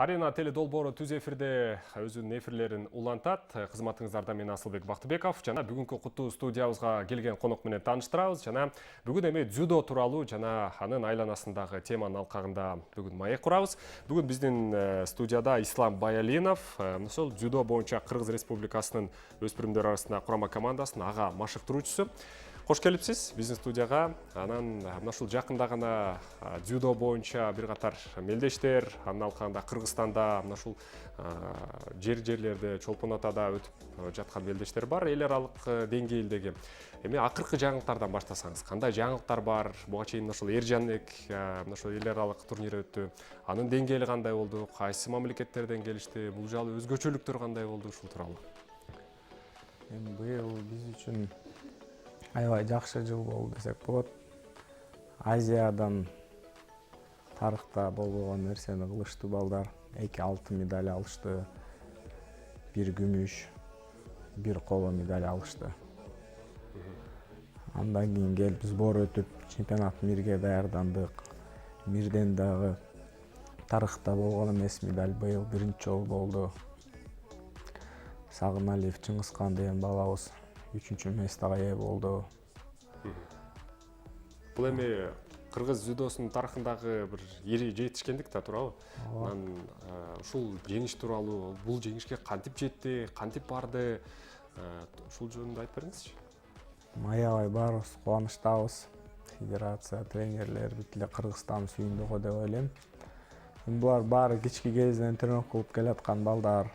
Арена теледолбоору түз эфирде өзүнүн эфирлерин улантат. Кызматыңыздарда мен Асылбек Бактыбеков. Жана бүгүнкү куттуу студиябызга келген конок менен тааныштырабыз. Жана бүгүн эми дзюдо тууралуу жана анын айланасындагы теманын алкагында бүгүн маек курабыз. Бүгүн биздин студияда Ислам Баялинов, ошол дзюдо боюнча Кыргыз Республикасынын өспүрүмдөр арасындагы курама командасынын ага машыктыруучусу. Кош келипсиз биздин студияга. Анан ушул жакында гана дзюдо боюнча бир катар мелдештер, анын алкагында Кыргызстанда ушул жерлерде чолпонатада өтүп жаткан мелдештер бар, эл аралык деңгээлдеги. Эми акыркы жаңылыктардан баштасаңыз, кандай жаңылыктар бар? Буга чейин ушул Эржанек ушул эл аралык турнир өттү. Анын деңгээли кандай болду? Кайсы мамлекеттерден келишти? Бул жолу өзгөчөлүктөр кандай болду? Ушул тууралуу. Эми быйыл биз үчүн аябай жакшы жыл болду десек болот. Азиядан тарыхта болбогон нерсени кылышты балдар. 2 алтын медаль алышты. 1 күмүш, 1 коло медаль алышты. Андан кийин келип сбор өтүп, чемпионат мирге даярдандык. Мирден дагы тарыхта болгон эмес медаль быйыл биринчи жолу болду. Сагыналиев Чыңгызкан деген балабыз 3-чү местага ээ болду. Бул эми Кыргыз дзюдосунун тарыхындагы бир жетишкендик да туурабы? Анан ушул жеңиш тууралуу, бул жеңишке кантип жетти, кантип барды? Ушул жөнүндө айтып бериңизчи. Аябай баарыбыз кубанычтабыз. Федерация, тренерлер, бүт эле Кыргызстан сүйүндү го деп ойлойм. Булар баары кички кезинен тренировка кылып келаткан балдар.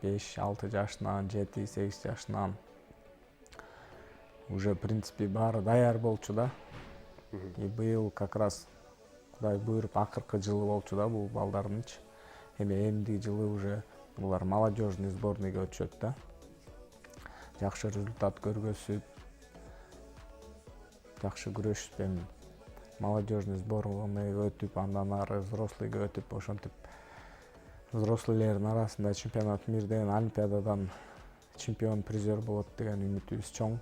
5-6 жашынан, 7-8 жашынан. Уже, в принципе, баары даяр болчу да. И быйыл как раз Кудай буйруп акыркы жылы болчу да бул балдардынчы. Эми эмдиги жылы уже булар молодежный сборныйга өтүшөт да. Жакшы результат көргөзүп, жакшы күрөшүп, эми молодежный сборныйга өтүп, андан ары взрослыйга өтүп, ошентип взрослыйлердин арасында чемпионат мирден, олимпиададан чемпион, призер болот деген үмүтүбүз чоң.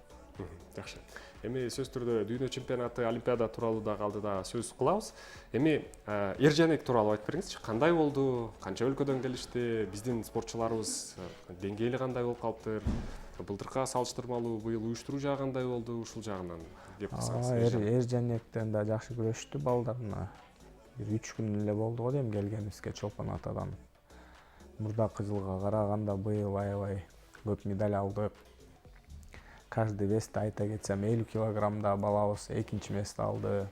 Жакшы. Эми сөз түрдө дүйнө чемпионаты, олимпиада тууралуу да алдыда сөз кылабыз. Эми Эржанек тууралуу айтып бериңизчи. Кандай болду? Канча өлкөдөн келишти? Биздин спортчуларыбыз деңгээли кандай болуп калыптыр? Былтыркыга салыштырмалуу быйыл уюштуруу жагы кандай болду? Ушул жагынан деп кылсаңыз. Эржанектен да жакшы күрөштү балдар. Бир 3 күн эле болду го дейм келгенибизге чолпонатадан. Мурдакы жылга караганда быйыл аябай көп медаль алдык. Каждый весте айта кетсем 50 килограммда балабыз 2-чи место алды.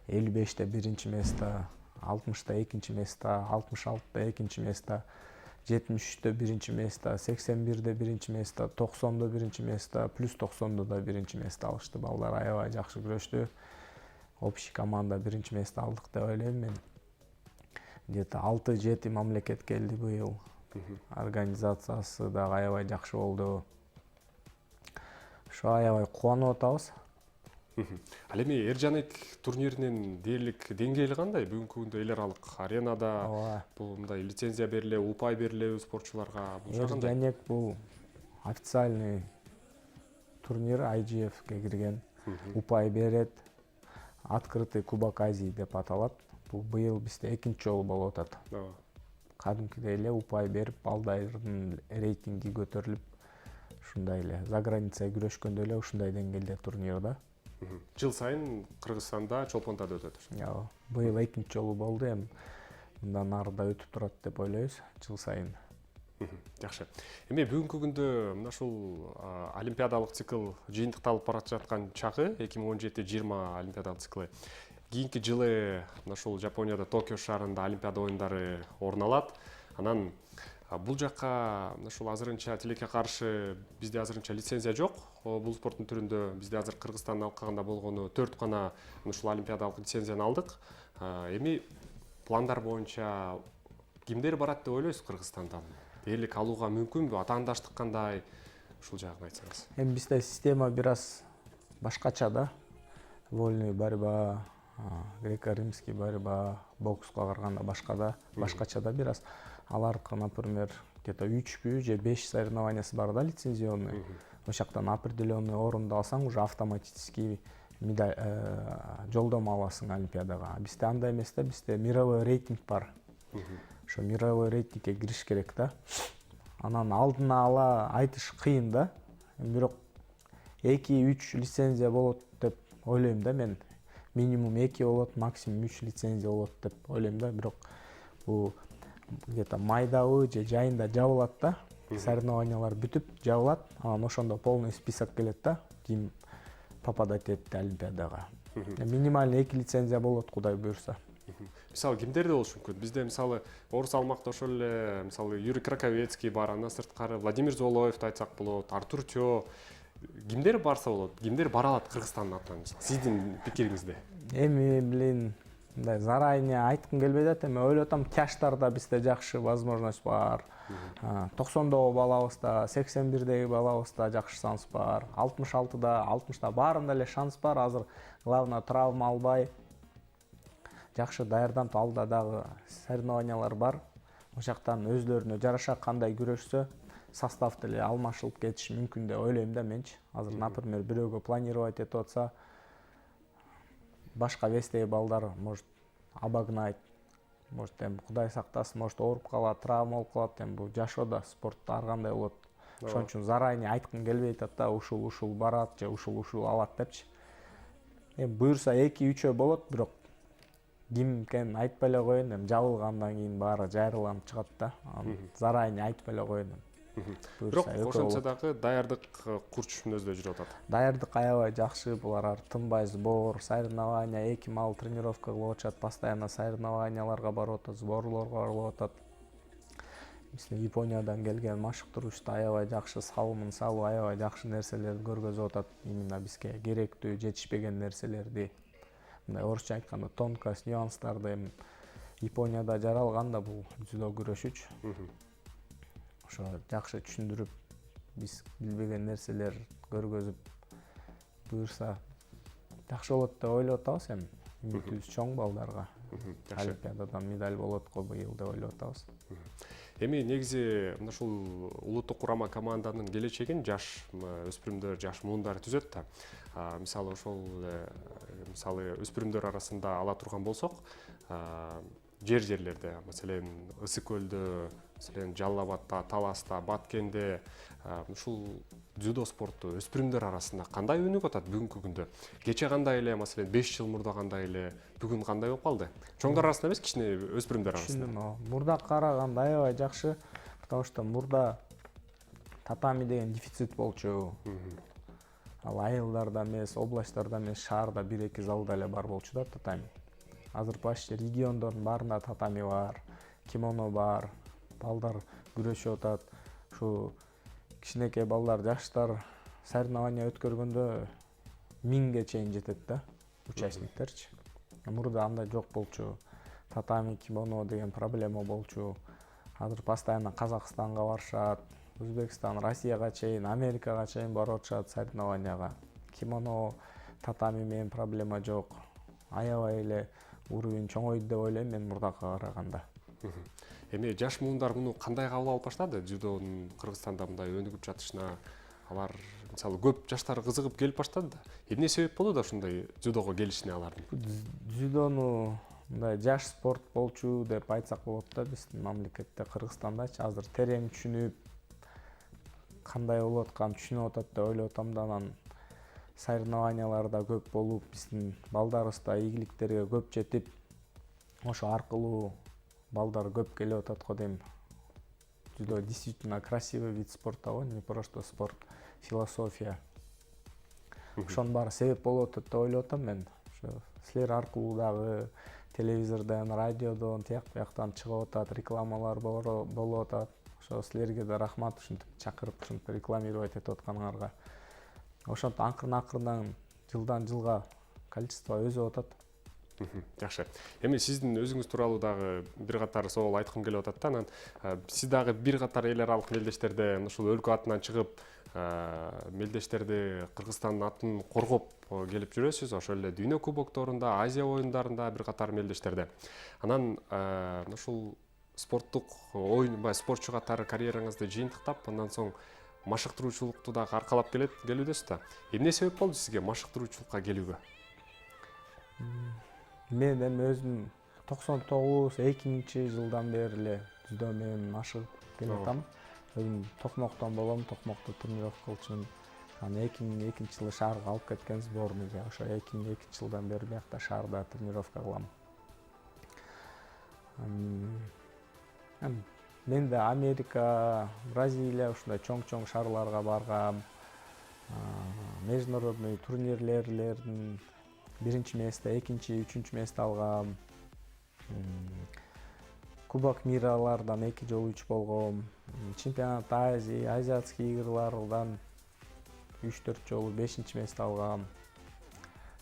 55-те 1-чи место, 60-та 2-чи место, 66-та 2-чи место, 73-те 1-чи место, 81-де 1-чи место, 90-да 1-чи место, плюс 90-да да 1-чи место алышты балдар. Аябай жакшы күрөштү. Общий команда 1-чи место алдык деп ойлойм мен. Где-то 6-7 мамлекет келди быйыл. Организациясы да аябай жакшы болду. Ошо аябай кубанып атабыз. Ал эми Эржанек турниринин дээрлик деңгээли кандай? Бүгүнкү күндө эл аралык аренада бул мындай лицензия бериле, упай берилеби спортчуларга? Бул жагында? Эржанек бул официальный турнир IGF-ке кирген. Упай берет. Открытый Кубок Азии деп аталат. Бул быйыл бизде 2-нчи жолу болуп атат. Кадимкидей эле упай берип, балдардын рейтинги көтөрүлүп, ушундай эле за границага күрөшкөндө эле ушундай деңгээлде турнир да. Жыл сайын Кыргызстанда чолпонтада өтөт. Быйыл 2-нчи жолу болду, эми мындан ары да өтүп турат деп ойлойбуз жыл сайын. Жакшы. Эми бүгүнкү күндө мына ушул олимпиадалык цикл жыйынтыкталып бара жаткан чагы 2017-20 олимпиадалык циклы. Кийинки жылы мына ушул Жапонияда Токио шаарында олимпиада оюндары орун алат. Анан бул жакка мына ушул азырынча тилекке каршы бизде азырынча лицензия жок. Бул спорттун түрүндө бизде азыр Кыргызстандын алкагында болгону 4 гана ушул олимпиадалык лицензияны алдык. Эми пландар боюнча кимдер барат деп ойлойсуз Кыргызстандан? Дээрлик алууга мүмкүнбү? Атаандаштык кандай? Ушул жагын айтсаңыз. Эми бизде система бир аз башкача да. Вольный борьба, греко-римский борьба, бокска караганда башкача да бир аз. Алардыкы, например, где-то 3 же 5 соревнованиясы бар да лицензионный. Ошол жактан определенный орунду алсаң, уже автоматически жолдомо аласың олимпиадага. Бизде андай эмес да, бизде мировой рейтинг бар. ошо мировой рейтингге кириш керек да. Анан алдына ала айтыш кыйын да. Бирок 2-3 лицензия болот деп ойлойм да мен. Минимум 2 болот, максимум 3 лицензия болот деп ойлойм да. Бирок бул где-то майдабы же жайында жабылат да. Соревнованиялар бүтүп жабылат. Анан ошондо полный список келет да. Ким попадать этти олимпиадага. Минимальный 2 лицензия болот, Кудай буйрса. Мисалы кимдерде болушу мүмкүн? Бизде мисалы орус салмакта ошол эле мисалы Юрий Краковецкий бар, андан сырткары Владимир Золоевду айтсак болот, Артур Чо. Кимдер барса болот? Кимдер бара алат Кыргызстандын атынан мисалы? Сиздин пикириңизде. Эми блин, мындай заранее айткым келбей атат. Эми ойлоп атам, кяштарда бизде жакшы возможность бар. 90-догу балабызда, 81-деги балабызда жакшы шанс бар. 66-да, 60-да баарында эле шанс бар. Азыр главное травма албай жакшы даярданып, алда дагы соревнованиялар бар. Ошактан өзлөрүнө жараша кандай күрөшсө, состав деле алмашылып кетиш мүмкүн деп ойлойм да менчи. Азыр, например, бирөөгө планировать этип атса, башка вестеги балдар может обогнать, может эми Кудай сактасын, может ооруп калат, травма болуп калат. Эми бул жашоодо спортто ар кандай болот. Ошон үчүн заранее айткым келбей атат да, ушул барат же ушул алат депчи. Эми буйрса 2-3 болот, бирок ким экенин айтпай эле коеюн. Эми жабылгандан кийин баары жайрыланып чыгат да. Заранее айтпай эле коеюн. Бирок ошончо дагы даярдык курчушунун өзүдө жүрүп атат. Даярдык аябай жакшы, булар тынбай сбор, соревнования, 2 мал тренировка кылып атышат, постоянно соревнованияларга барып атат, сборлорго барып атат. Биздин Япониядан келген машыктыруучу аябай жакшы салымын салып, аябай жакшы нерселерди көргөзүп атат. Именно бизге керектүү, жетишпеген нерселерди, мындай орусча айтканда тонкость, нюанстарды эми Японияда жаралган да бул дзюдо күрөшүчү. Ошо жакшы түшүндүрүп, биз билбеген нерселер көргөзүп буйрса жакшы болот деп ойлоп атабыз. Эми үмүтүбүз чоң балдарга. Олимпиададан медаль болот го быйыл деп ойлоп атабыз. Эми негизи мына ушул улуттук курама команданын келечегин жаш өспүрүмдөр, жаш муундар түзөт да. Мисалы ошол мисалы өспүрүмдөр арасында ала турган болсок, жерлерде, маселен Ысык көлдө, маселен Жалал Абадта, Таласта, Баткенде ушул дзюдо спорту өспүрүмдөр арасында кандай өнүгүп атат бүгүнкү күндө? Кече кандай эле, маселен 5 жыл мурда кандай эле, бүгүн кандай болуп калды? Чоңдор арасында эмес, кичине өспүрүмдөр арасында. Мурда караганда аябай жакшы, потому что мурда татами деген дефицит болчу. Ал айылдарда эмес, областтарда эмес, шаарда 1-2 залда эле бар болчу да татами. Азыр почти региондордун баарында татами бар, кимоно бар, балдар күрөшүп атат. Ушу кичинекей балдар, жаштар соревнования өткөргөндө 1000ге чейин жетет да, участниктерчи. Мурда андай жок болчу. Татами, кимоно деген проблема болчу. Азыр постоянно Казакстанга барышат, Өзбекстан, Россияга чейин, Америкага чейин барып атышат соревнованияга. Кимоно, татами менен проблема жок. Аябай эле уровень чоңойду деп ойлойм мен мурдага караганда. Эми жаш муундар муну кандай кабыл алып баштады? Дзюдонун Кыргызстанда мындай өнүгүп жатышына алар мисалы көп жаштар кызыгып келип баштады да. Эмне себеп болду да ушундай дзюдого келишине алардын? Дзюдону мындай жаш спорт болчу деп айтсак болот да, биздин мамлекетте, Кыргызстандачы азыр терең түшүнүп, кандай болуп атканын түшүнүп атат деп ойлоп атам да. Анан соревнованияларда көп болуп, биздин балдарыбызда ийгиликтерге көп жетип, ошо аркылуу балдар көп келип атат го дейм. Дзюдо действительно красивый вид спорта го, не просто спорт, философия. Ошонун баары себеп болуп атат деп ойлоп атам мен. Ошо силер аркылуу дагы телевизордон, радиодон, тияк бияктан чыгып атат, рекламалар болуп атат. Ошо силерге да рахмат, ушинтип чакырып, ушинтип рекламировать этип атканыңарга. Ошентип акырын-акырын жылдан жылга количество өсүп атат. Жакшы. Эми сиздин өзүңүз тууралуу дагы бир катар соол айткым келип атат да. Анан сиз дагы бир катар эл аралык мелдештерде ушул өлкө атынан чыгып, мелдештерди Кыргызстандын атын коргоп келип жүрөсүз. Ошол эле дүйнө кубокторунда, Азия оюндарында бир катар мелдештерде. Анан ушул спорттук оюн, спортчу катары карьераңызды жыйынтыктап, андан соң машыктыруучулукту дагы аркалап келүүдөсүз да. Эмне себеп болду сизге машыктыруучулукка келүүгө? Мен эми өзүм 99 2000 жылдан бери эле дзюдо менен машыгып келатам. Өзүм Токмоктон болом, Токмокто тренировка кылчумун. Анан 2002 жылы шаарга алып кеткен сборныйга. Ошо 2002 жылдан бери биякта шаарда тренировка кылам. Мен да Америка, Бразилия ушундай чоң шаарларга баргам. Международный турнирлердин биринчи месте, экинчи, үчүнчү месте алгам. Кубок миралардан 2 жолу 3 болгом. Чемпионат Азии, азиатский игрлардан 3-4 жолу 5-чи месте алгам.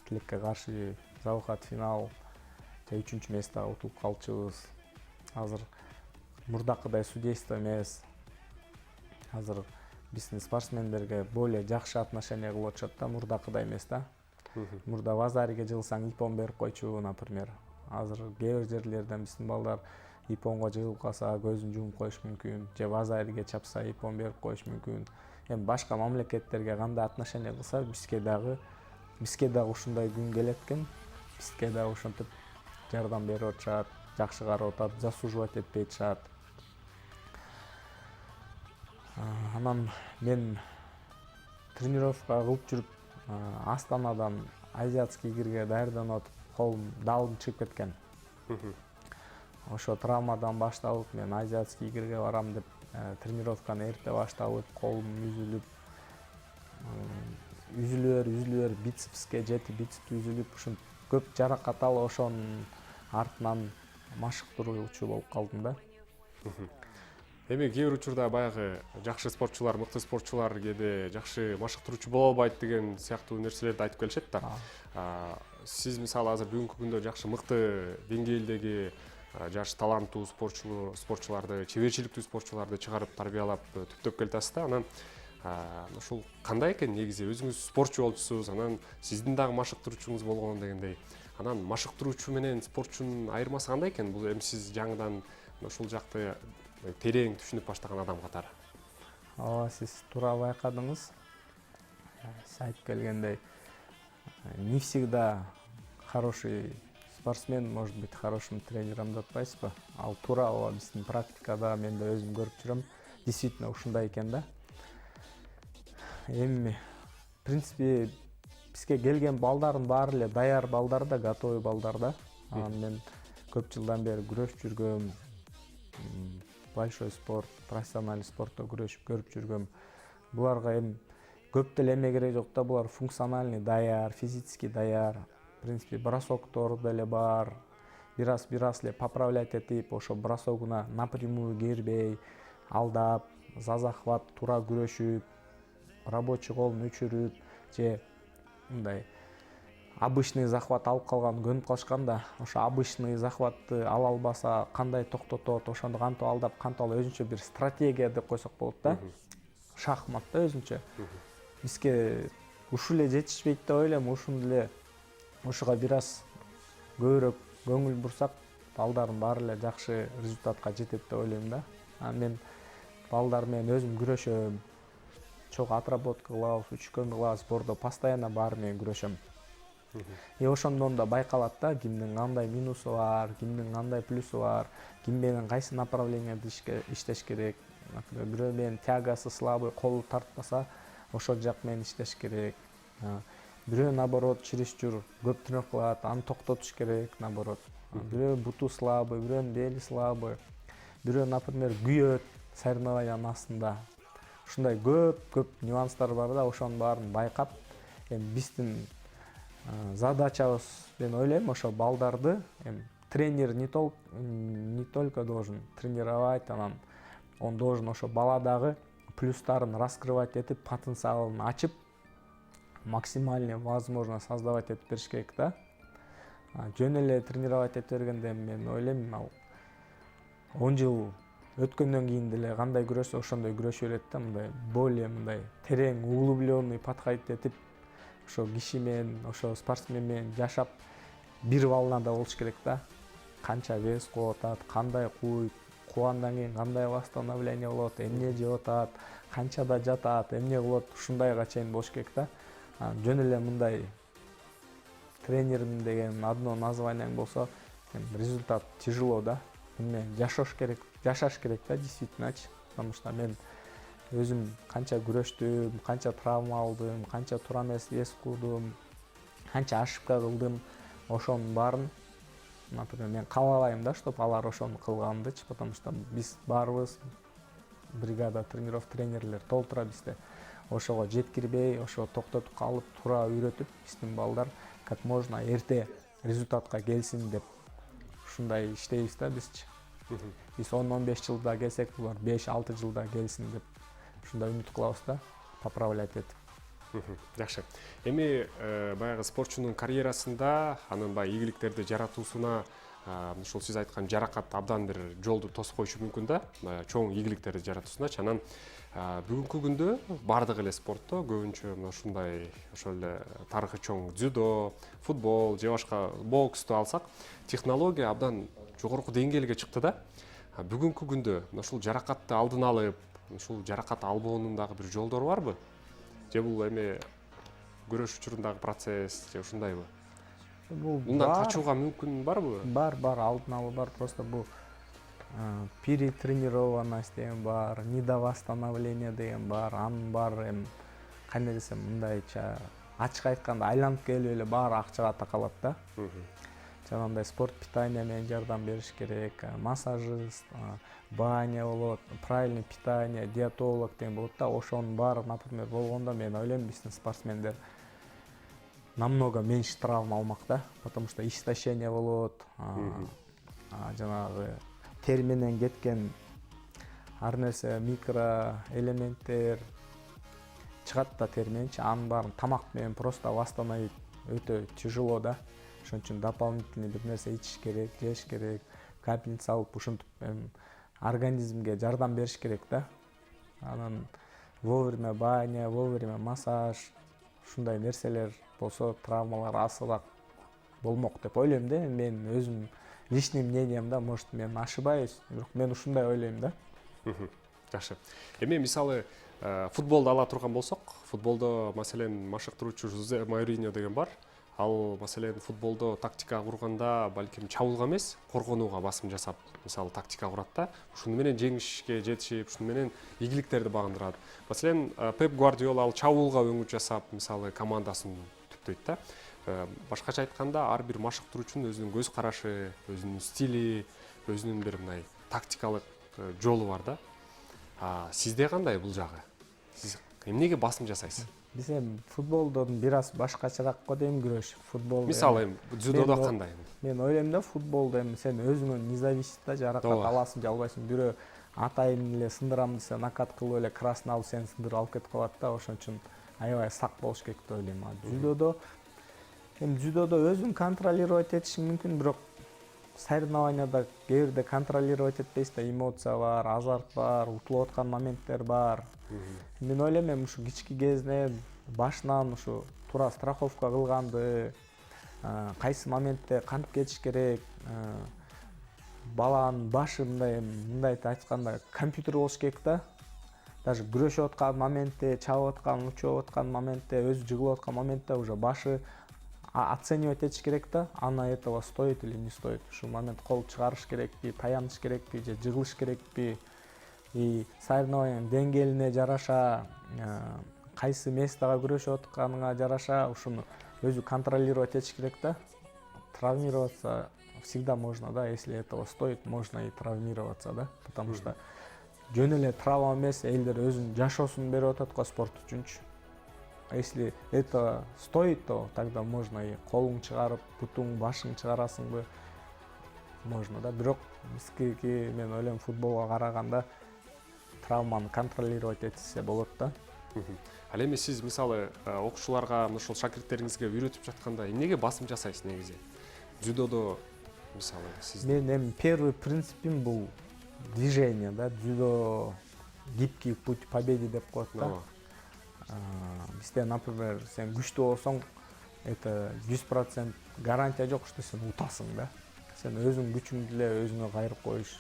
Тилекке каршы завхат финал 3-чү месте утулуп калчубуз. Азыр мурдакыдай судейство эмес. Азыр биздин спортсмендерге более жакшы отношение кылып атышат да, мурдакыдай эмес да. Мурда базариге жылсаң ипон берип койчу, например. Азыр кээ бир жерлерден биздин балдар ипонго жыгылып калса көзүн жумуп коюш мүмкүн, же базариге чапса ипон берип коюш мүмкүн. Эми башка мамлекеттерге кандай отношение кылса, бизге дагы ушундай күн келет экен. Бизге дагы ошентип жардам берип атышат, жакшы карап атат, засуживать этпей атышат. Анан мен тренировка кылып жүрүп Астанадан азиатский игрге даярданып атып, колум далым чыгып кеткен. Ошо травмадан башталып, мен азиатский игрге барам деп тренировканы эрте башталып, колум үзүлүп, бицепске жетип, бицеп үзүлүп, ушинтип көп жаракат алып, ошонун артынан машыктыруучу болуп калдым да. Эми кээ бир учурда баягы жакшы спортчулар, мыкты спортчулар кээде жакшы машыктыруучу боло албайт деген сыяктуу нерселерди айтып келишет да. Сиз мисалы азыр бүгүнкү күндө жакшы мыкты деңгээлдеги жаш таланттуу спортчуларды, чеберчиликтүү спортчуларды чыгарып тарбиялап түптөп келатасыз да. Анан ушул кандай экен негизи? Өзүңүз спортчу болчусуз, анан сиздин дагы машыктыруучуңуз болгон дегендей. Анан машыктыруучу менен спортчунун айырмасы кандай экен? Бул эми сиз жаңыдан ушул жакты терең түшүнүп баштаган адам катары. Ооба, сиз туура байкадыңыз. Сиз айтып келгендей, не всегда хороший спортсмен может быть хорошим тренером деп атпайсызбы? Ал туура ооба, биздин практикада мен да өзүм көрүп жүрөм. Действительно ушундай экен да. Эми в принципе бизге келген балдардын баары эле даяр балдар да, готовый балдар да. Мен көп жылдан бери күрөшүп жүргөм. Большой спорт, профессиональный спортто күрөшүп көрүп жүргөм. Буларга эми көп деле эме керек жок да, булар функциональный даяр, физический даяр. В принципе, бросоктор деле бар. Бир аз эле поправлять этип, ошо бросогуна напрямую кирбей, алдап, за захват туура күрөшүп, рабочий колун өчүрүп, же мындай обычный захват алып калган көнүп калышкан да. Ошо обычный захватты ала албаса кандай токтотот, ошону кантип алдап, кантип алып өзүнчө бир стратегия деп койсок болот да. Шахмат да өзүнчө. Бизге ушул эле жетишпейт деп ойлойм. Ушуну эле ушуга бир аз көбүрөөк көңүл бурсак, балдардын баары эле жакшы результатка жетет деп ойлойм да. Мен балдар менен өзүм күрөшөм. Чогуу отработка кылабыз, учканы кылабыз, бордо постоянно баары менен күрөшөм. Ошондон да байкалат да, кимдин кандай минусу бар, кимдин кандай плюсу бар, ким менен кайсы направленияда иштеш керек. Например, бирөө менен тягасы слабый, колу тартпаса, ошол жак менен иштеш керек. Бирөө наоборот чересчур көп тренировка кылат, аны токтотуш керек, наоборот. Бирөө буту слабый, бирөөнүн бели слабый. Бирөө, например, күйөт соревнованиянын астында. Ушундай көп нюанстар бар да, ошонун баарын байкап, эми биздин задачабыз, мен ойлойм, ошо балдарды тренер не только должен тренировать, анан он должен ошо баладагы плюстарын раскрывать этип, потенциалын ачып, максимально возможно создавать этип бериш керек да. Жөн эле тренировать этип бергенде мен ойлойм, 10 жыл өткөндөн кийин деле кандай күрөшсө ошондой күрөшө берет да, мындай более мындай терең, углубленный подходить этип, ошо киши менен, ошо спортсмен менен жашап бир волнада болуш керек да. Канча вес кууп атат, кандай кууйт, куугандан кийин кандай восстановление болот, эмне жеп атат, канчада жатат, эмне кылат, ушундайга чейин болуш керек да. Жөн эле мындай тренермин деген одно названияң болсо, результат тяжело, да. Мен жашаш керек да, действительночы. Потому что мен өзүм канча күрөштүм, канча травма алдым, канча туура эмес эс курдум, канча ошибка кылдым. Ошонун баарын, например, мен каалабайм да, чтобы алар ошону кылганымдычы, потому что биз баарыбыз бригада тренерлер толтура бизде. Ошого жеткирбей, ошого токтотуп калып, туура үйрөтүп, биздин балдар как можно эрте результатка келсин деп ушундай иштейбиз да бизчи. Биз 10-15 жылда келсек, булар 5-6 жылда келсин деп ушундай үмүт кылабыз да, поправлять этип. Жакшы. Эми баягы спортчунун карьерасында анын баягы ийгиликтерди жаратуусуна ушул сиз айткан жаракат абдан бир жолду тосуп коюшу мүмкүн да, чоң ийгиликтерди жаратуусуначы. Анан бүгүнкү күндө бардык эле спортто көбүнчө ушундай ошол эле тарыхы чоң дзюдо, футбол же башка боксту алсак, технология абдан жогорку деңгээлге чыкты да. Бүгүнкү күндө ушул жаракатты алдын алып, ушул жаракат албоонун дагы бир жолдору барбы? Же бул эми көрөш учурундагы процесс же ушундайбы? Мындан качууга мүмкүн барбы? Бар, алдын алуу бар. Просто бул перетренированность деген бар, недовосстановление деген бар. Анын баары эми кандай десем, мындайча ачык айтканда айланып келип эле баары акчага такалат да. Жанагындай спорт питания менен жардам бериш керек, массажист, баня болот, правильный питание, диетолог деген болот да. Ошонун баары, например, болгондо мен ойлойм биздин спортсмендер намного меньше травма алмак да, потому что истощение болот, жанагы тери менен кеткен ар нерсе микро элементтер чыгат да тери мененчи, анын баарын тамак менен просто восстановить өтө тяжело да. Ошон үчүн дополнительный бир нерсе ичиш керек, жеш керек, капельница алып ушинтип организмге жардам бериш керек да. Анан вовремя баня, вовремя массаж, ушундай нерселер болсо травмалар азыраак болмок деп ойлойм да. Мен өзүм личный мнением да, может мен ошибаюсь, бирок мен ушундай ойлойм да. Жакшы. Эми мисалы футболду ала турган болсок, футболдо маселен машыктыруучу Жозе Мауриньо деген бар. Ал маселен футболдо тактика курганда балким чабуулга эмес, коргонууга басым жасап, мисалы тактика курат да. Ушуну менен жеңишке жетишип, ушуну менен ийгиликтерди багындырат. Маселен, Пеп Гвардиола ал чабуулга өңүт жасап, мисалы командасын түптөйт да. Башкача айтканда, ар бир машыктыруучунун өзүнүн көз карашы, өзүнүн стили, өзүнүн бир мындай тактикалык жолу бар да. Сизде кандай бул жагы? Сиз эмнеге басым жасайсыз? Биз эми футболдон бир аз башкачараак го дейм күрөш. Футбол мисалы дзюдодо кандай? Мен ойлойм да, футболдо эми сен өзүңөн независит да, жаракат аласың же албайсың. Бирөө атайын эле сындырам десе, накат кылып эле красный алып сени сындырып алып кетип калат да. Ошон үчүн аябай сак болуш керек деп ойлойм. Дзюдодо өзүң контролировать этишиң мүмкүн, бирок соревнованияда кээ бирде контролировать этпейсиз да, эмоция бар, азарт бар, утулуп аткан моменттер бар. Мен ойлойм эми ушу кички кезинен башынан ушу туура страховка кылганды, кайсы моментте кантип кетиш керек, баланын башы мындайча айтканда компьютер болуш керек да. Даже күрөшүп аткан моментте, чабып аткан, учуп аткан моментте, өзү жыгылып аткан моментте уже башы оценивать этиш керек да. Она этого стоит или не стоит. Ушул момент кол чыгарыш керекпи, таяныш керекпи же жыгылыш керекпи. И соревнованиянын деңгээлине жараша, кайсы местага күрөшүп атканыңа жараша ушуну өзү контролировать этиш керек да. Травмироваться всегда можно, да, если этого стоит, можно и травмироваться, да, потому что жөн эле травма эмес, элдер өзүнүн жашоосун берип атат го спорт үчүнчү. Если это стоит, то тогда можно и колуң чыгарып, бутуң, башың чыгарасыңбы, можно, да. Бирок бизки мен ойлойм футболго караганда травманы контролировать этсе болот да. Ал эми сиз мисалы окуучуларга, ошол шакирттериңизге үйрөтүп жатканда эмнеге басым жасайсыз негизи? Дзюдодо мисалы сиз. Мен эми первый принципим бул движение, да. Дзюдо гибкий путь к победе деп коет да. Бизде, например, сен күчтүү болсоң, это 100% гарантия жок, что сен утасың да. Сен өзүң күчүңдү эле өзүңө кайрып коюш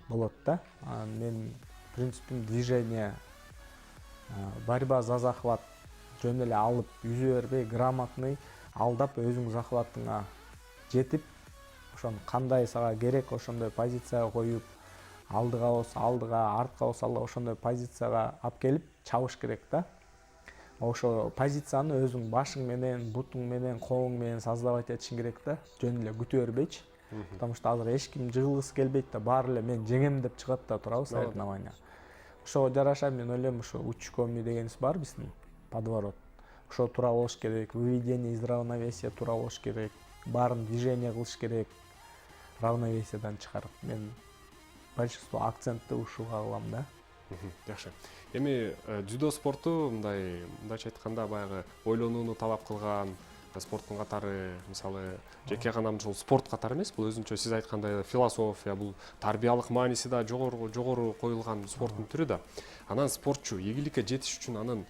болот да. Мен принципим движение, борьба за захват, жөн эле алып, yüzө бербей, грамотный алдап өзүң захватыңа жетип, ошону кандай сага керек ошондой позицияга коюп, алдыга болсо алдыга, артка болсо ошондой позицияга алып келип чабыш керек да. Ошо позицияны өзүң башың менен, бутуң менен, колуң менен создавать этишиң керек да. Жөн эле күтө бербейчи. Потому что азыр эч ким жыгылгысы келбейт да, баары эле мен жеңем деп чыгат да турабы соревнования. Ошого жараша мен ойлойм, ошо учкоми дегенибиз бар биздин подворот. Ошо туура болуш керек, выведение из равновесия туура болуш керек, баарын движение кылыш керек, равновесиядан чыгарып. Мен большинство акцентти ушуга кылам да. Жакшы. Эми дзюдо спорту мындайча айтканда баягы ойлонууну талап кылган спорттун катары, мисалы жеке гана ушул спорт катары эмес, бул өзүнчө сиз айткандай философия, бул тарбиялык мааниси да жогору коюлган спорттун түрү да. Анан спортчу ийгиликке жетиш үчүн анын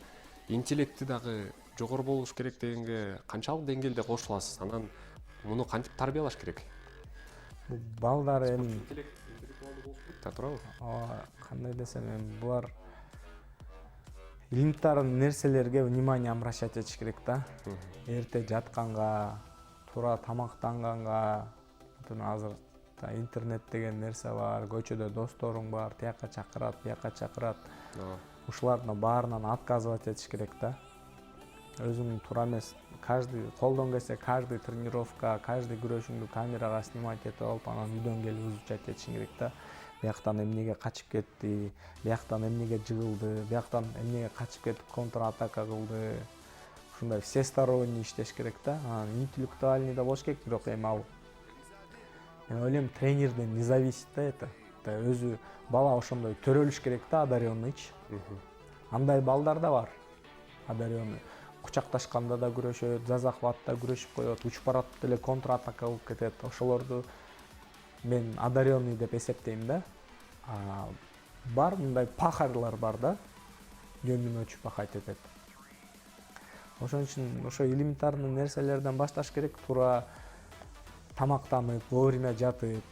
интеллекти дагы жогору болуш керек дегенге канчалык деңгээлде кошуласыз? Анан муну кантип тарбиялаш керек? Балдар эми интеллектуалдуу болуш керек да, туурабы? кандай десем, эми булар элементарный нерселерге внимание обращать этиш керек да. Эрте жатканга, туура тамактанганга, азыр интернет деген нерсе бар, көчөдө досторуң бар, тияка чакырат, бияка чакырат. Ушулардын баарынан отказывать этиш керек да. Өзүң туура эмес, каждый колдон келсе, каждый тренировка, каждый күрөшүңдү камерага снимать этип алып, анан үйдөн келип изучать этишиң керек да. Бияктан эмнеге качып кетти, бияктан эмнеге жыгылды, бияктан эмнеге качып кетип контр атака кылды. Ушундай всесторонний иштеш керек да. Интеллектуальный да болуш керек, бирок эми ал мен ойлойм тренерден не зависит да это. Өзү бала ошондой төрөлүш керек да, одаренныйчы. Андай балдар да бар. Одаренный. Кучакташканда да күрөшөт, за захватта күрөшүп коет, учуп барат деле контр атака кылып кетет. Ошолорду мен одаренный деп эсептейм да. Бар мындай пахарлар бар да. Днём и ночью пахать этет. Ошон үчүн ошо элементарный нерселерден башташ керек. Туура тамактанып, вовремя жатып,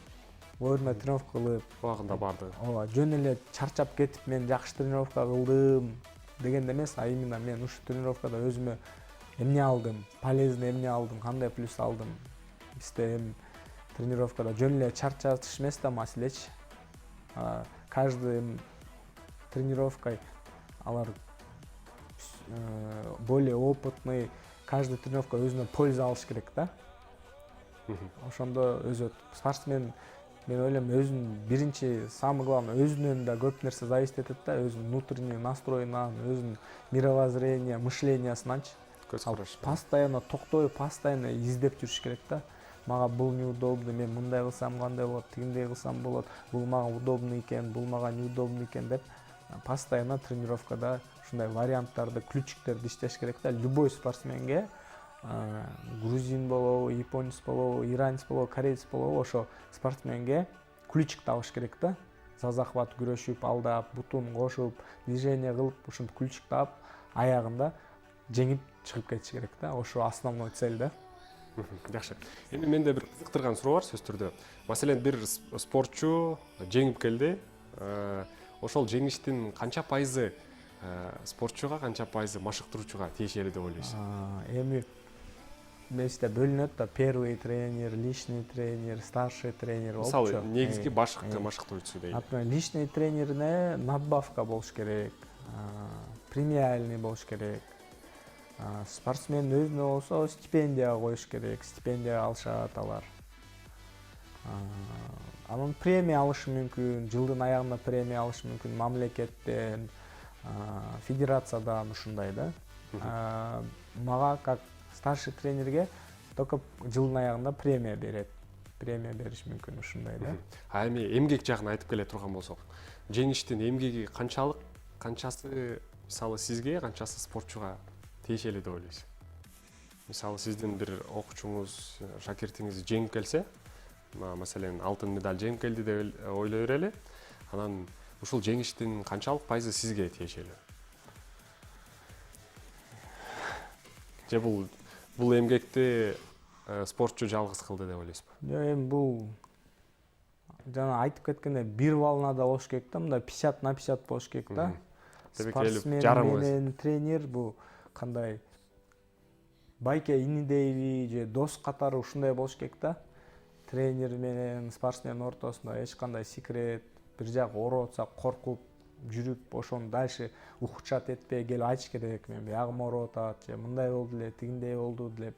вовремя тренировка кылып, Убагында барды. Ооба, жөн эле чарчап кетип мен жакшы тренировка кылдым дегенде эмес, а именно мен ушул тренировкада өзүмө эмне алдым, полезный эмне алдым, кандай плюс алдым. Бизде эми тренировкада жөн эле чарчатыш эмес да маселечи. Каждый тренировкой алар более опытный, каждый тренировка өзүнө польза алыш керек да. Ошондо өзү спортсмен, мен ойлойм, өзүнүн биринчи, самый главный өзүнөн да көп нерсе зависит этет да, өзүнүн внутренний настроенан, өзүнүн мировоззрение, мышлениясынанчы. Постоянно токтой, постоянно издеп жүрүш керек да. Мага бул неудобно, мен мындай кылсам кандай болот, тигиндей кылсам болот, бул мага удобный экен, бул мага неудобный экен деп постоянно тренировкада ушундай варианттарды, ключиктерди иштеш керек да. Любой спортсменге, грузин болобу, японец болобу, иранец болобу, кореец болобу, ошо спортсменге ключик табыш керек да. За захват күрөшүп, алдап, бутун кошуп, движение кылып, ушинтип ключик таап, аягында жеңип чыгып кетиш керек да. Ошо основной цель да. Жакшы. Эми менде бир кызыктырган суроо бар сөз түрдө. Маселен, бир спортчу жеңип келди. Ошол жеңиштин канча пайызы спортчуга, канча пайызы машыктыруучуга тиешелүү деп ойлойсуз? Эми бизде бөлүнөт да, первый тренер, личный тренер, старший тренер болчу. Мисалы, негизги башкы машыктыруучусу дейт. Личный тренерине надбавка болуш керек, премиальный болуш керек. Спортсмен өзүнө болсо стипендия коюш керек, стипендия алышат алар. Анан премия алышы мүмкүн, жылдын аягында премия алышы мүмкүн мамлекеттен, федерациядан, ушундай да. Мага как старший тренерге только жылдын аягында премия берет. Премия бериш мүмкүн ушундай да. Эми эмгек жагын айтып келе турган болсок, жеңиштин эмгеги канчалык, канчасы мисалы сизге, канчасы спортчуга тиешелүү деп ойлойсуз? Мисалы сиздин бир окуучуңуз, шакиртиңиз жеңип келсе, маселен алтын медаль жеңип келди деп ойлой берели. Анан ушул жеңиштин канчалык пайызы сизге тиешелүү? Же бул эмгекти спортчу жалгыз кылды деп ойлойсузбу? Эми бул жана айтып кеткендей бир волнада болуш керек да, мындай 50/50 болуш керек да. Спортсмен менен тренер бул кандай байке инидейби же дос катары ушундай болуш керек да. тренер менен спортсмен ортосунда эч кандай секрет, бир жак ооруп атса коркуп жүрүп ошону дальше ухудшать этпей келип айтыш керек. Мен биягым ооруп атат же мындай болду эле, тигиндей болду деп.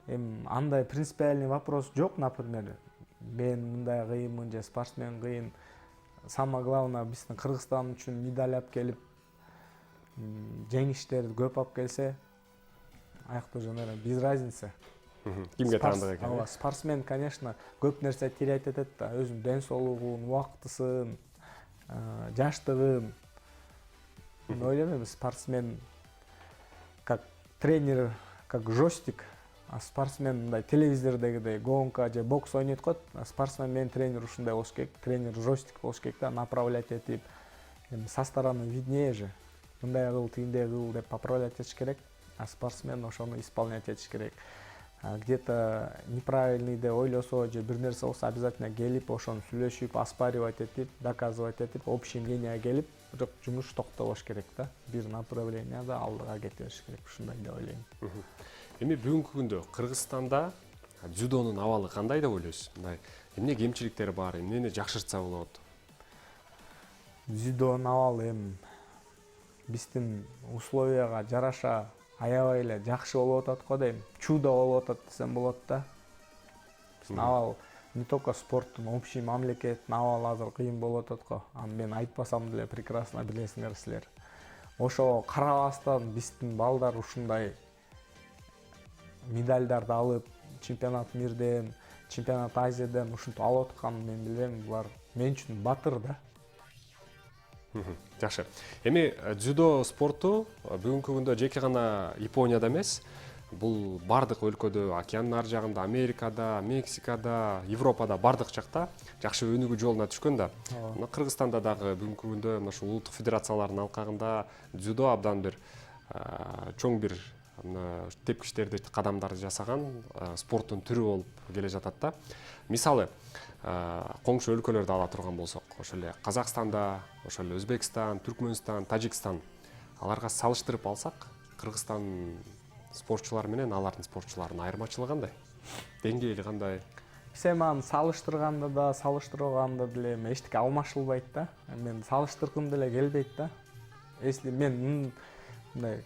Эми андай принципиальный вопрос жок, например, мен мындай кыйынмын же спортсмен кыйын. Самое главное, биздин Кыргызстан үчүн медаль алып келип, жеңиштерди көп алып келсе, аякта уже, наверное, без разницы. Кимге таандык экен? Ооба, спортсмен, конечно, көп нерсе терять этет да, өзүнүн ден соолугун, убактысын, жаштыгын. Мен ойлойм, спортсмен как тренер, как жостик, а спортсмен мындай телевизордегидей гонка же бокс ойнойт го, спортсмен менен тренер ушундай болуш керек, тренер жостик болуш керек да, направлять этип, эми со стороны виднее же, мындай кыл, тигиндей кыл деп поправлять этиш керек, а спортсмен ошону исполнять этиш керек. Где-то неправильный деп ойлосо же бир нерсе болсо обязательно келип ошону сүйлөшүп, оспаривать этип, доказывать этип, общий мнение келип, бирок жумуш токтобош керек да, бир направленияда алдыга кете бериш керек, ушундай деп ойлойм. Эми бүгүнкү күндө Кыргызстанда дзюдонун абалы кандай деп ойлойсуз? Мындай эмне кемчиликтери бар, эмнени жакшыртса болот? Дзюдонун абалы эми биздин условияга жараша аябай эле жакшы болуп атат го дейм. Чудо болуп атат десем болот да. Биздин абал не только спорттун, общий мамлекеттин абалы азыр кыйын болуп атат го. Аны мен айтпасам деле прекрасно билесиңер силер. Ошого карабастан биздин балдар ушундай медальдарды алып, чемпионат мирден, чемпионат Азиядан ушинтип алып атканын мен билем. Булар мен үчүн батыр да. Жакшы. Эми дзюдо спорту бүгүнкү күндө жеке гана Японияда эмес, бул бардык өлкөдө, океандын ар жагында, Америкада, Мексикада, Европада бардык жакта жакшы өнүгүү жолуна түшкөн да. Мына Кыргызстанда дагы бүгүнкү күндө мына ушул улуттук федерациялардын алкагында дзюдо абдан бир чоң бир тепкичтерди, кадамдарды жасаган спорттун түрү болуп келе жатат да. Мисалы, коңшу өлкөлөрдү ала турган болсок, ошол эле Казакстанда, ошол эле Өзбекстан, Түркмөнстан, Тажикстан, аларга салыштырып алсак, Кыргызстан спортчулары менен алардын спортчуларынын айырмачылыгы кандай? Деңгээли кандай? Сен аны салыштырганда да, салыштырбаганда деле эчтеке алмашылбайт да. Мен салыштыргым деле келбейт да. Если мен мындай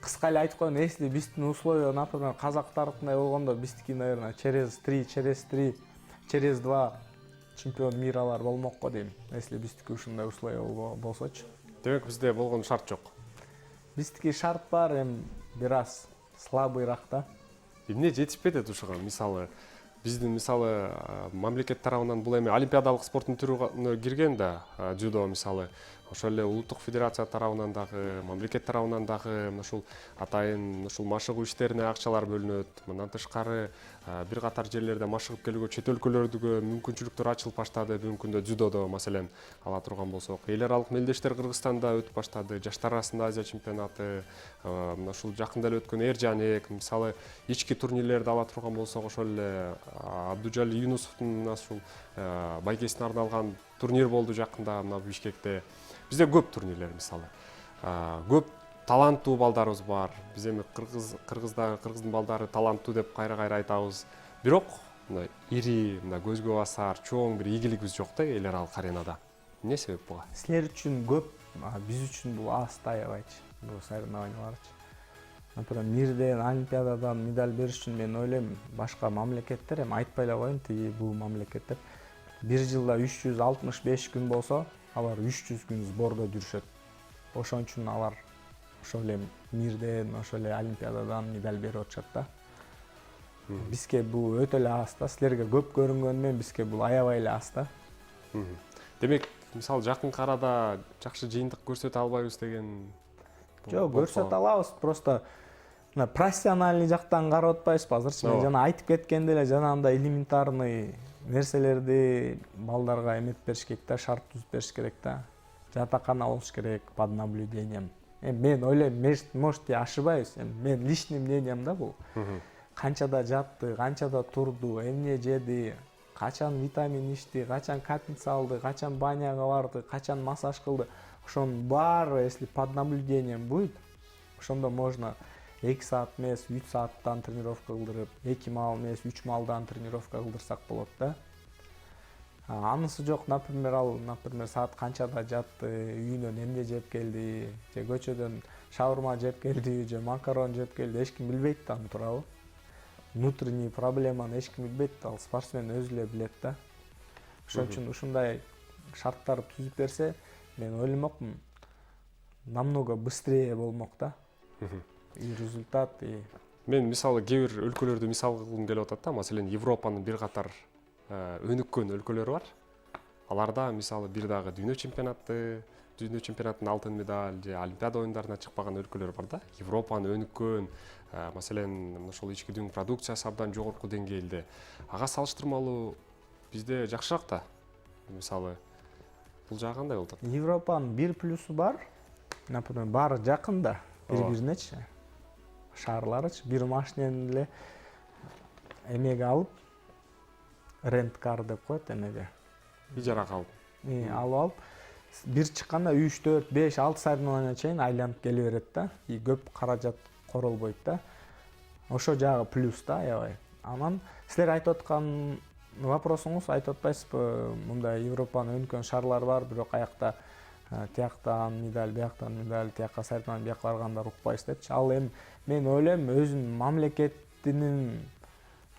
кыска эле айтып коеюн, если биздин условия, например, казактардыкындай болгондо, биздики, наверное, через 2 чемпион миралар болмок го дейм. Если биздики ушундай условия болсочу. Демек бизде болгон шарт жок. Биздики шарт бар, эми бир аз слабыйраак да. Эмне жетишпейт эт ушуга? Мисалы, биздин мамлекет тарабынан бул эми олимпиадалык спорттун түрүнө кирген да, дзюдо мисалы. Ошол эле улуттук федерация тарабынан дагы, мамлекет тарабынан дагы ушул атайын ушул машыгуу иштерине акчалар бөлүнөт. Мындан тышкары бир катар жерлерде машыгып келүүгө чет өлкөлөрдөгө мүмкүнчүлүктөр ачылып баштады. Бүгүнкү күндө дзюдодо маселен ала турган болсок, эл аралык мелдештер Кыргызстанда өтүп баштады. Жаштар арасында Азия чемпионаты, ушул жакында эле өткөн Эржанек, мисалы ички турнирлерди ала турган болсок, ошол эле Абдужали Юнусовдун ушул байгесине арналган турнир болду жакында мына Бишкекте. Бизде көп турнирлер мисалы. Көп таланттуу балдарыбыз бар. Биз эми кыргыздын балдары таланттуу деп кайра-кайра айтабыз. Бирок мына ири, мына көзгө басар, чоң бир ийгилигибиз жок да эл аралык аренада. Эмне себеп буга? Силер үчүн көп, биз үчүн бул аз аябайчы. Бул соревнованияларчы. Например, мирден, олимпиададан медаль бериш үчүн мен ойлойм, башка мамлекеттер, эми айтпай эле коеюн, тиги бул мамлекеттер бир жылда 365 күн болсо, алар 300 күн сбордо жүрүшөт. Ошон үчүн алар ошол эле мирден, ошол эле олимпиададан медаль берип атышат да. Бизге бул өтө эле аз да. Силерге көп көрүнгөнү менен бизге бул аябай эле аз да. Демек, мисалы жакынкы арада жакшы жыйынтык көрсөтө албайбыз деген? Жок, көрсөтө алабыз, просто профессиональный жактан карап атпайбызбы азырчы? Мен жана айтып кеткенде эле жанагындай элементарный нерселерди балдарга эметип бериш керек да, шарт түзүп бериш керек да. Жатакана болуш керек под наблюдением. Мен ойлойм, может, ошибаюсь. Мен личный мнением да бул. Канчада жатты, канчада турду, эмне жеди, качан витамин ичти, качан капельница алды, качан баняга барды, качан массаж кылды. Ошонун баары, если под наблюдением будет, ошондо можно 2 саат эмес 3 сааттан тренировка кылдырып, 2 маал эмес 3 маалдан тренировка кылдырсак болот да. Анысы жок, например, саат канчада жатты, үйүнөн эмне жеп келди, же көчөдөн шаурма жеп келди, же макарон жеп келди, эч ким билбейт да аны тууралуу. Внутренний проблеманы эч ким билбейт, ал спортсмен өзү эле билет да. Ошон үчүн ушундай шарттар түзүп берсе, мен ойломокмун, намного быстрее болмок да. И результат, и Мен мисалы кээ бир өлкөлөрдү мисал кылгым келип атат да. Маселен, Европанын бир катар өнүккөн өлкөлөрү бар. Аларда мисалы бир дагы дүйнө чемпионаттын алтын медаль же Олимпиада оюндарына чыкпаган өлкөлөр бар да. Европанын өнүккөн, маселен, ошол ички дүң продукциясы абдан жогорку деңгээлде. Ага салыштырмалуу бизде жакшыраак да. Мисалы, бул жагы кандай болот? Европанын бир плюсу бар. Например, баары жакын да, бири-биринечи. Шаарларычы бир машинени эле эмеге алып, рент-кар деп коет эмеге. Ижарага алып. Алып, бир чыкканда 3, 4, 5, 6 соревнованияга чейин айланып келе берет да. И көп каражат королбойт да. Ошо жагы плюс да, аябай. Анан силер айтып аткан вопросуңуз, айтып атпайсызбы, мындай Европанын өнүккөн шаарлары бар, бирок аякта тияктан медаль, бияктан медаль, тиякка соревнование, бияка баргандар укпайсыз депчи. Ал эми мен ойлойм, өзүнүн мамлекетинин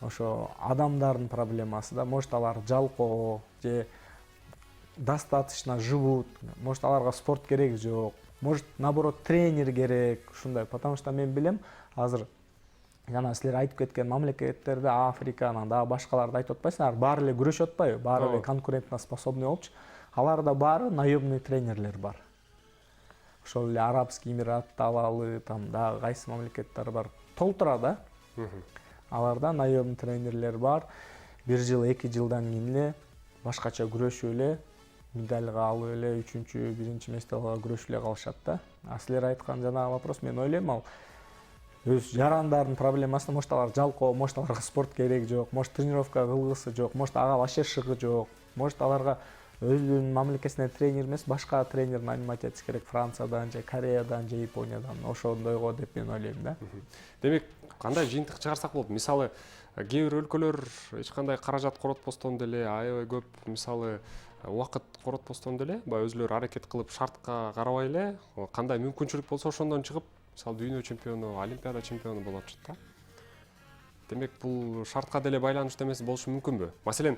ошо адамдардын проблемасы да. Может, алар жалкоо же достаточно живут, может, аларга спорт кереги жок, может, наоборот, тренер керек, ушундай. Потому что мен билем, азыр жана силер айтып кеткен мамлекеттерде, Африканын дагы башкаларды айтып атпайсыңар, баары эле күрөшүп атпайбы, баары эле конкурентно способный болупчу. Аларда баары наемный тренерлер бар. Ошол эле Арабский Эмиратты алалы, там дагы кайсы мамлекеттер бар, толтура да. Аларда наемный тренерлер бар. 1 жыл, 2 жылдан кийин эле башкача күрөшүп эле, медальга алып эле 3-чү, 1-чи месте алып күрөшүп эле калышат да. Силер айткан жанагы вопрос, мен ойлойм, ал өз жарандардын проблемасы. Может, алар жалкоо, может, аларга спорт кереги жок, может, тренировка кылгысы жок, может, ага вообще шыгы жок, может, аларга өзүнүн мамлекетинен тренер эмес, башка тренер нанимать этиш керек, Франциядан же Кореядан же Япониядан. Ошондойго деп мен ойлойм да. Демек, кандай жыйынтык чыгарсак болот? Мисалы, кээ бир өлкөлөр эч кандай каражат коротпостон деле, аябай көп, мисалы, убакыт коротпостон деле, баягы өзүлөрү аракет кылып, шартка карабай эле, кандай мүмкүнчүлүк болсо ошондон чыгып, мисалы, дүйнө чемпиону, Олимпиада чемпиону болуп атышат да. Демек, бул шартка деле байланыштуу эмес болушу мүмкүнбү? Маселен,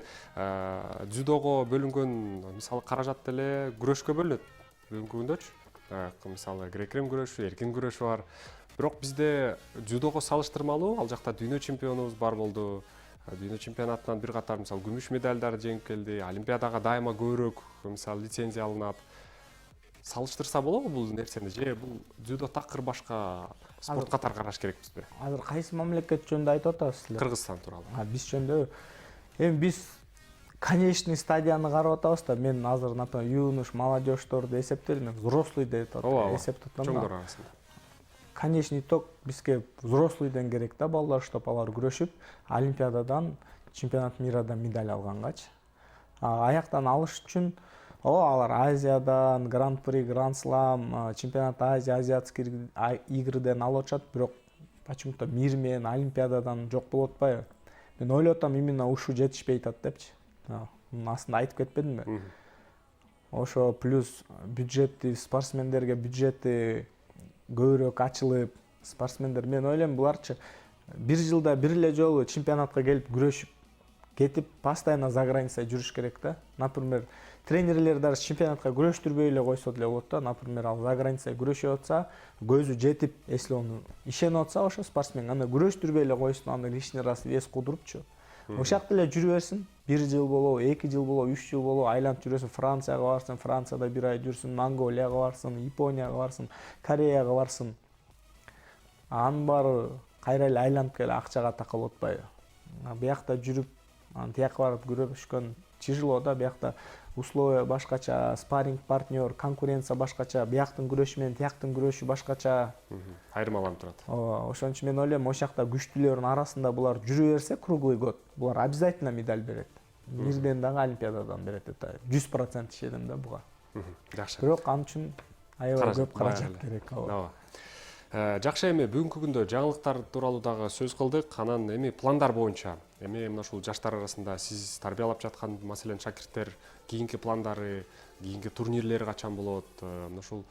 дзюдого бөлүнгөн, мисалы, каражат деле күрөшкө бөлүнөт бүгүнкү күндөчү. Мисалы, грек-рим күрөшү, эркин күрөшү бар. Бирок бизде дзюдого салыштырмалуу, ал жакта дүйнө чемпионубуз бар болду. Дүйнө чемпионатынан бир катар, мисалы, күмүш медальдар жеңип келди. Олимпиадага дайыма көбүрөөк, мисалы, лицензия алынат. Салыштырса болобу бул нерсени? Же бул дзюдо такыр башка спорт катары караш керекпизби? Азыр кайсы мамлекет жөнүндө айтып атасыз силер? Кыргызстан тууралуу. Биз жөнүндө. Эми биз конечный стадияны карап атабыз да. Мен азыр, например, юнош, молодежьторду эсептелем, взрослый деп атат, эсептеп атам. Чоңдор арасында. Конечный итог бизге взрослыйден керек да, балдар, чтоб алар күрөшүп, Олимпиададан, чемпионат мирадан медаль алгангачы. Аяктан алыш үчүн алар Азиядан, Гран-при, Гранд-слам, чемпионат Азия, азиатский игрден алып атышат, бирок почему-то мир менен Олимпиададан жок болуп атпайбы? Мен ойлоп атам, именно ушу жетишпей атат депчи. Мунун астында айтып кетпедимби? Ошо плюс бюджети, спортсмендерге бюджети көбүрөөк ачылып, спортсмендер, мен ойлойм, буларчы бир жылда бир эле жолу чемпионатка келип күрөшүп кетип, постоянно за границада жүрүш керек да. Например, тренерлер даже чемпионатка күрөштүрбөй эле койсо деле болот да. Например, ал за границада күрөшүп атса, көзү жетип, если он ишенип атса, ошо спортсмен аны күрөштүрбөй эле койсун, аны лишний раз вес кудурупчу. Ошак деле жүрү берсин. 1 жыл болобу, 2 жыл болобу, 3 жыл болобу, айланып жүрөсүн, Францияга барсын, Францияда 1 ай жүрсүн, Монголияга барсын, Японияга барсын, Кореяга барсын. Анын баары кайра эле айланып келе акчага такалып атпайбы? Биякта жүрүп, тияка барып күрөшкөн тяжело да, биякта условия башкача, спарринг партнер, конкуренция башкача, бияктын күрөшү менен тияктын күрөшү башкача. Айырмаланып турат. Ошон үчүн мен ойлойм, ошол жакта күчтүүлөрдүн арасында булар жүрү берсе круглый год, булар обязательно медаль берет. Мирден дагы Олимпиададан берет, это 100% ишенем да буга. Жакшы. Бирок ал үчүн аябай көп каражат керек. Жакшы, эми бүгүнкү күндө жаңылыктар тууралуу дагы сөз кылдык. Анан эми пландар боюнча, эми мына ушул жаштар арасында сиз тарбиялап жаткан маселен шакирттер кийинки пландары, кийинки турнирлер качан болот, мына ушул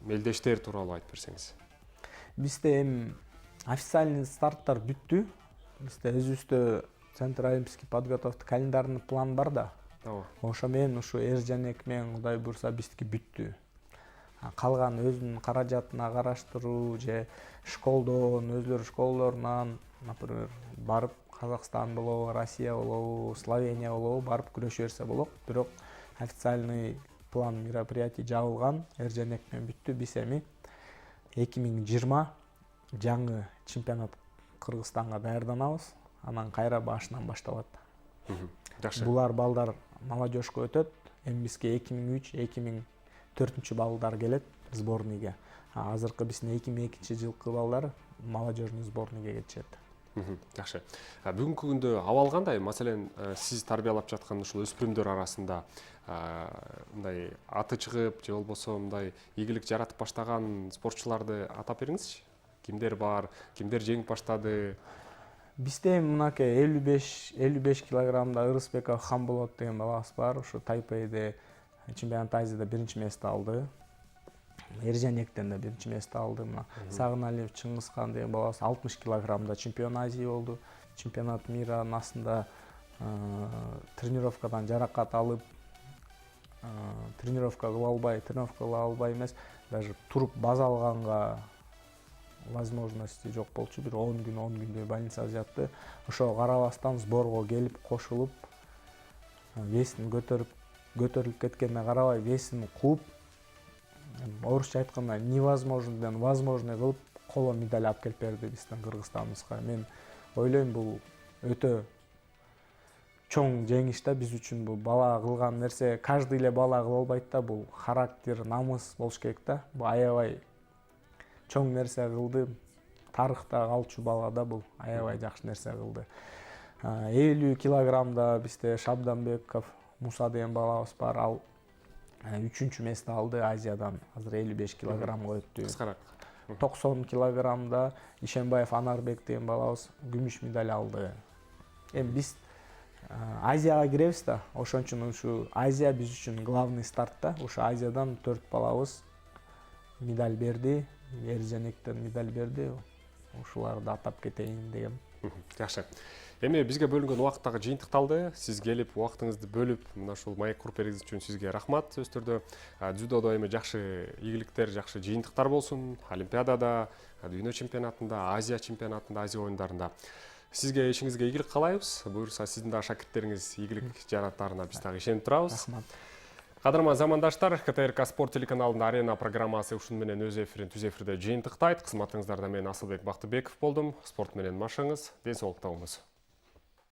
мелдештер тууралуу айтып берсеңиз. Бизде эми официальный старттар бүттү. Бизде өзүбүздө Центр олимпийский подготовка календарный план бар да. Ошо менен ушу Эрженек менен Кудай буйруса биздики бүттү. Калган өзүнүн каражатына караштыруу же школдон, өзлөр школлорунан, например, барып Казакстан болобу, Россия болобу, Словения болобу барып күрөшө берсе болот. Бирок официальный план мероприятий жабылган, Эрженек менен бүттү. Биз эми 2020 жаңы чемпионат Кыргызстанга даярданабыз. Анан кайра башынан башталат. Жакшы. Булар балдар молодежько өтөт. Эми бизге 2003-2004 балдар келет сборныйга. Азыркы биздин 2002 жылкы балдар молодежный сборныйга кетишет. Жакшы. Бүгүнкү күндө абал кандай? Маселен, сиз тарбиялап жаткан ушул өспүрүмдөр арасында мындай аты чыгып, же болбосо мындай ийгилик жаратып баштаган спортчуларды атап бериңизчи. Кимдер бар, кимдер жеңип баштады? Бизде мынакей 55 килограммда Ырысбеков Хамболот деген балабыз бар. Ушу Тайпейде чемпионат Азияда биринчи место алды. Эрженектен да биринчи место алды. Сагыналиев Чыңгызхан деген балабыз 60 килограммда чемпион Азия болду. Чемпионат мира астында тренировкадан жаракат алып, тренировка кыла албай эмес, даже туруп база алганга возможности жок болчу. Бир 10 күндөй больницада жатты. Ошого карабастан сборго келип кошулуп, весин көтөрүлүп кеткенине карабай весин кууп, орусча айтканда невозможныйдан возможный кылып коло медаль алып келип берди биздин Кыргызстаныбызга. Мен ойлойм бул өтө чоң жеңиш да биз үчүн. Бул бала кылган нерсе, каждый эле бала кыла албайт да, бул характер, намыс болуш керек да. Бул аябай чоң нерсе кылды. Тарыхта калчу бала да бул, аябай жакшы нерсе кылды. 50 килограммда бизде Шабданбеков Муса деген балабыз бар. Ал 3-чү место алды Азиядан. Азыр 55 килограммга өттү. Кыскараак. 90 килограммда Ишенбаев Анарбек деген балабыз күмүш медаль алды. Эми биз Азияга киребиз да, ошон үчүн ушу Азия биз үчүн главный старт да. Ушу Азиядан 4 балабыз медаль берди, Эрженектен медаль берди. Ушуларды атап кетейин дегем. Жакшы. Эми бизге бөлүнгөн убакыт дагы жыйынтыкталды. Сиз келип убактыңызды бөлүп, мына ушул маек куруп бергениңиз үчүн сизге рахмат. Сөз түрдө дзюдодо эми жакшы ийгиликтер, жакшы жыйынтыктар болсун. Олимпиадада, дүйнө чемпионатында, Азия чемпионатында, Азия оюндарында. Сизге ишиңизге ийгилик каалайбыз. Буюрса сиздин дагы шакирттериңиз ийгилик жаратарына биз дагы ишенип турабыз. Рахмат. Кадырман замандаштар, КТРК спорт телеканалынын арена программасы ушуну менен өз эфирин түз эфирде жыйынтыктайт. Кызматыңыздарда мен Асылбек Бактыбеков болдум. Спорт менен машыгыңыз, ден соолукта болуңуз.